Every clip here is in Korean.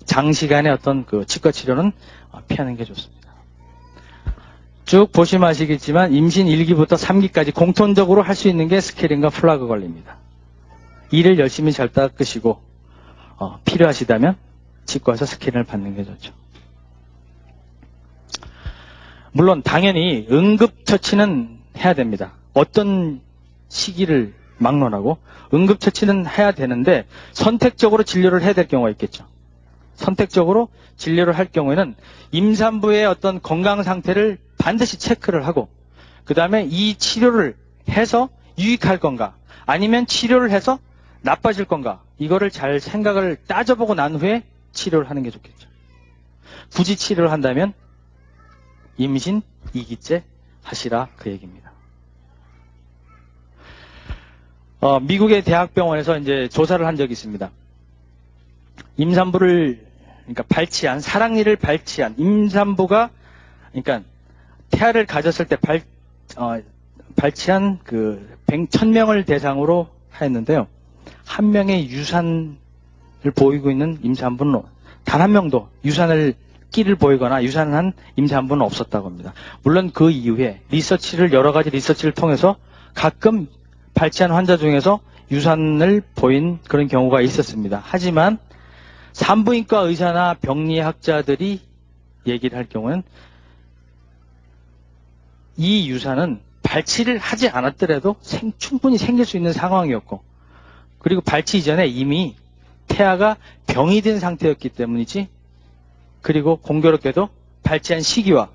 장시간의 어떤 그 치과 치료는 피하는 게 좋습니다. 쭉 보시면 아시겠지만 임신 1기부터 3기까지 공통적으로 할 수 있는 게 스케일링과 플라그 관리입니다. 이를 열심히 잘 닦으시고 필요하시다면 치과에서 스케일링을 받는 게 좋죠. 물론 당연히 응급처치는 해야 됩니다. 어떤 시기를 막론하고 응급처치는 해야 되는데 선택적으로 진료를 해야 될 경우가 있겠죠. 선택적으로 진료를 할 경우에는 임산부의 어떤 건강 상태를 반드시 체크를 하고 그 다음에 이 치료를 해서 유익할 건가 아니면 치료를 해서 나빠질 건가 이거를 잘 생각을 따져보고 난 후에 치료를 하는 게 좋겠죠. 굳이 치료를 한다면 임신 2기째 하시라 그 얘기입니다. 미국의 대학병원에서 이제 조사를 한 적이 있습니다. 임산부를 그러니까 발치한 사랑니를 발치한 임산부가 그러니까 태아를 가졌을 때 발치한 그 1000명을 대상으로 하였는데요. 한 명의 유산을 보이고 있는 임산부는 단 한 명도 유산을 끼를 보이거나 유산을 한 임산부는 없었다고 합니다. 물론 그 이후에 여러 가지 리서치를 통해서 가끔 발치한 환자 중에서 유산을 보인 그런 경우가 있었습니다. 하지만 산부인과 의사나 병리학자들이 얘기를 할 경우는 이 유산은 발치를 하지 않았더라도 충분히 생길 수 있는 상황이었고 그리고 발치 이전에 이미 태아가 병이 든 상태였기 때문이지 그리고 공교롭게도 발치한 시기와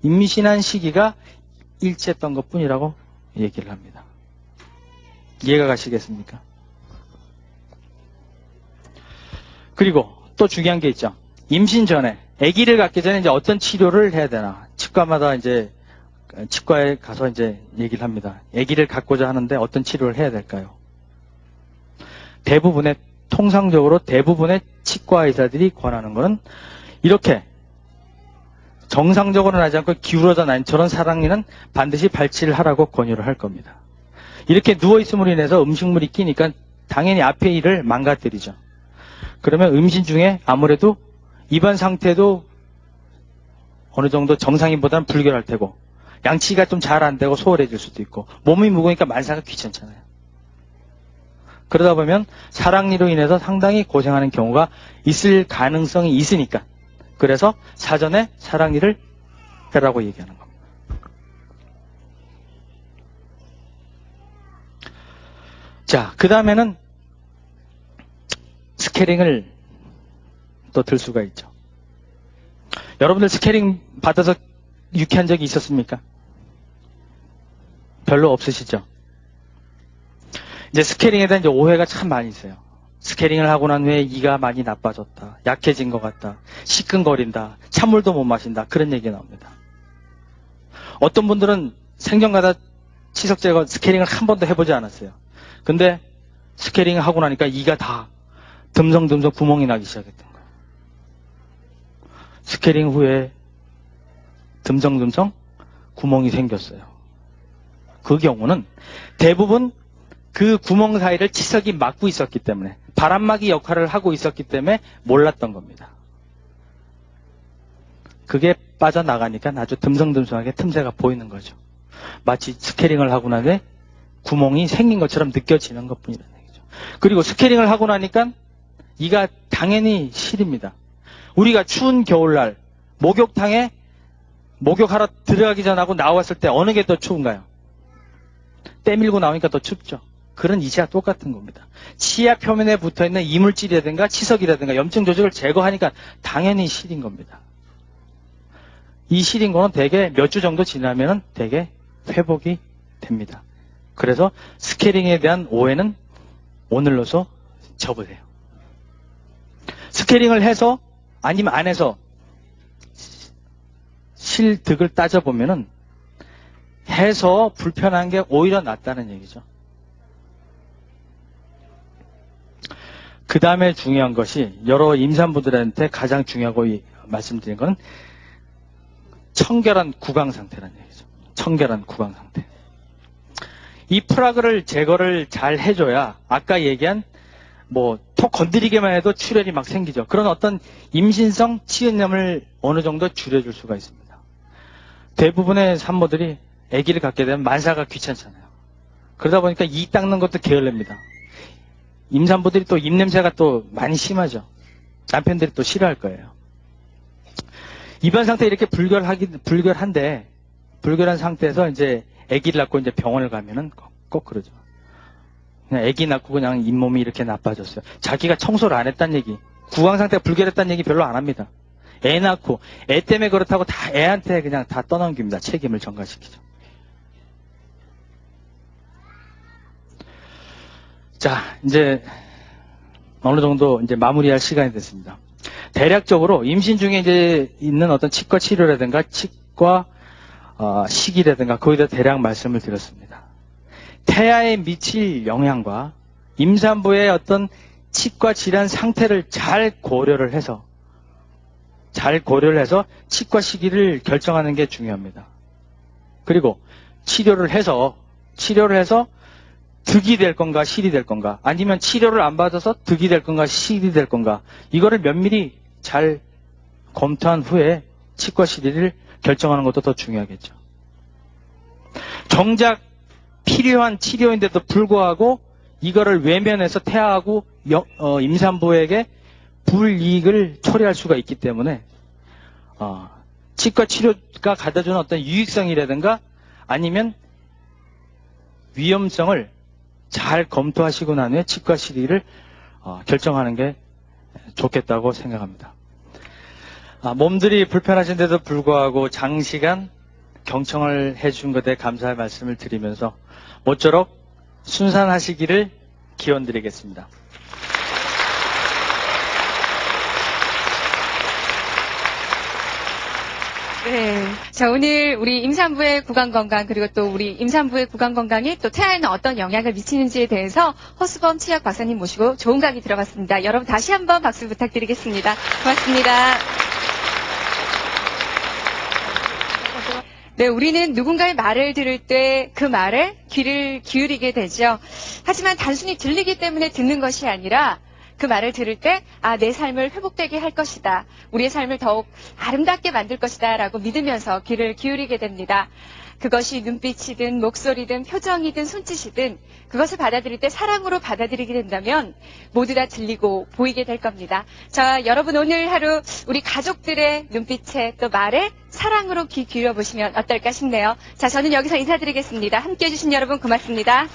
임신한 시기가 일치했던 것뿐이라고 얘기를 합니다. 이해가 가시겠습니까? 그리고 또 중요한 게 있죠. 임신 전에 아기를 갖기 전에 이제 어떤 치료를 해야 되나 치과마다 이제 치과에 가서 이제 얘기를 합니다. 아기를 갖고자 하는데 어떤 치료를 해야 될까요? 통상적으로 대부분의 치과 의사들이 권하는 것은 이렇게 정상적으로 나지 않고 기울어져 난 저런 사랑니는 반드시 발치를 하라고 권유를 할 겁니다. 이렇게 누워있음으로 인해서 음식물이 끼니까 당연히 앞의 일을 망가뜨리죠. 그러면 임신 중에 아무래도 입안 상태도 어느 정도 정상인보다는 불결할 테고 양치가 좀 잘 안 되고 소홀해질 수도 있고 몸이 무거우니까 만사가 귀찮잖아요. 그러다 보면 사랑니로 인해서 상당히 고생하는 경우가 있을 가능성이 있으니까 그래서 사전에 사랑니를 빼라고 얘기하는 겁니다. 자, 그 다음에는 스케일링을 또 들 수가 있죠. 여러분들 스케일링 받아서 유쾌한 적이 있었습니까? 별로 없으시죠? 이제 스케일링에 대한 이제 오해가 참 많이 있어요. 스케일링을 하고 난 후에 이가 많이 나빠졌다. 약해진 것 같다. 시큰거린다. 찬물도 못 마신다. 그런 얘기 나옵니다. 어떤 분들은 생전가다 치석 제거 스케일링을 한 번도 해보지 않았어요. 근데 스케일링을 하고 나니까 이가 다 듬성듬성 구멍이 나기 시작했던 거예요. 스케일링 후에 듬성듬성 구멍이 생겼어요. 그 경우는 대부분 그 구멍 사이를 치석이 막고 있었기 때문에 바람막이 역할을 하고 있었기 때문에 몰랐던 겁니다. 그게 빠져나가니까 아주 듬성듬성하게 틈새가 보이는 거죠. 마치 스케일링을 하고 나서 구멍이 생긴 것처럼 느껴지는 것뿐이라는 얘기죠. 그리고 스케일링을 하고 나니까 이가 당연히 시립니다. 우리가 추운 겨울날 목욕탕에 목욕하러 들어가기 전하고 나왔을 때 어느 게 더 추운가요? 때밀고 나오니까 더 춥죠. 그런 이치와 똑같은 겁니다. 치아 표면에 붙어있는 이물질이라든가 치석이라든가 염증 조직을 제거하니까 당연히 시린 겁니다. 이 시린 거는 대개 몇 주 정도 지나면 대개 회복이 됩니다. 그래서 스케일링에 대한 오해는 오늘로서 접으세요. 스케일링을 해서 아니면 안 해서 실득을 따져보면은 해서 불편한 게 오히려 낫다는 얘기죠. 그 다음에 중요한 것이 여러 임산부들한테 가장 중요하고 말씀드린 건 청결한 구강 상태라는 얘기죠. 청결한 구강 상태. 이 플라그를 제거를 잘 해줘야 아까 얘기한 뭐 턱 건드리기만 해도 출혈이 막 생기죠. 그런 어떤 임신성 치은염을 어느 정도 줄여줄 수가 있습니다. 대부분의 산모들이 아기를 갖게 되면 만사가 귀찮잖아요. 그러다 보니까 이 닦는 것도 게을릅니다. 임산부들이 또 입냄새가 또 많이 심하죠. 남편들이 또 싫어할 거예요. 입안 상태 이렇게 불결한 상태에서 이제 아기를 낳고 이제 병원을 가면은 꼭 그러죠. 그냥 아기 낳고 그냥 잇몸이 이렇게 나빠졌어요. 자기가 청소를 안 했다는 얘기, 구강 상태가 불결했다는 얘기 별로 안 합니다. 애 낳고, 애 때문에 그렇다고 다 애한테 그냥 다 떠넘깁니다. 책임을 전가시키죠. 자, 이제 어느 정도 이제 마무리할 시간이 됐습니다. 대략적으로 임신 중에 이제 있는 어떤 치과 치료라든가 치과 시기라든가 거기에 대해 대략 말씀을 드렸습니다. 태아에 미칠 영향과 임산부의 어떤 치과 질환 상태를 잘 고려를 해서 치과 시기를 결정하는 게 중요합니다. 그리고 치료를 해서 득이 될 건가 실이 될 건가, 아니면 치료를 안 받아서 득이 될 건가 실이 될 건가, 이거를 면밀히 잘 검토한 후에 치과 시기를 결정하는 것도 더 중요하겠죠. 정작 필요한 치료인데도 불구하고 이거를 외면해서 태아하고 임산부에게 불이익을 초래할 수가 있기 때문에 치과 치료가 가져주는 어떤 유익성이라든가 아니면 위험성을 잘 검토하시고 난 후에 치과 시기를 결정하는 게 좋겠다고 생각합니다. 몸들이 불편하신데도 불구하고 장시간 경청을 해준 것에 감사의 말씀을 드리면서 모쪼록 순산하시기를 기원드리겠습니다. 네. 자, 오늘 우리 임산부의 구강건강, 그리고 또 우리 임산부의 구강건강이 또 태아에는 어떤 영향을 미치는지에 대해서 허수범 치약 박사님 모시고 좋은 강의 들어봤습니다. 여러분 다시 한번 박수 부탁드리겠습니다. 고맙습니다. 네, 우리는 누군가의 말을 들을 때 그 말에 귀를 기울이게 되죠. 하지만 단순히 들리기 때문에 듣는 것이 아니라 그 말을 들을 때, 내 삶을 회복되게 할 것이다. 우리의 삶을 더욱 아름답게 만들 것이다. 라고 믿으면서 귀를 기울이게 됩니다. 그것이 눈빛이든 목소리든 표정이든 손짓이든 그것을 받아들일 때 사랑으로 받아들이게 된다면 모두 다 들리고 보이게 될 겁니다. 자, 여러분 오늘 하루 우리 가족들의 눈빛에 또 말에 사랑으로 귀 기울여 보시면 어떨까 싶네요. 자, 저는 여기서 인사드리겠습니다. 함께해 주신 여러분 고맙습니다.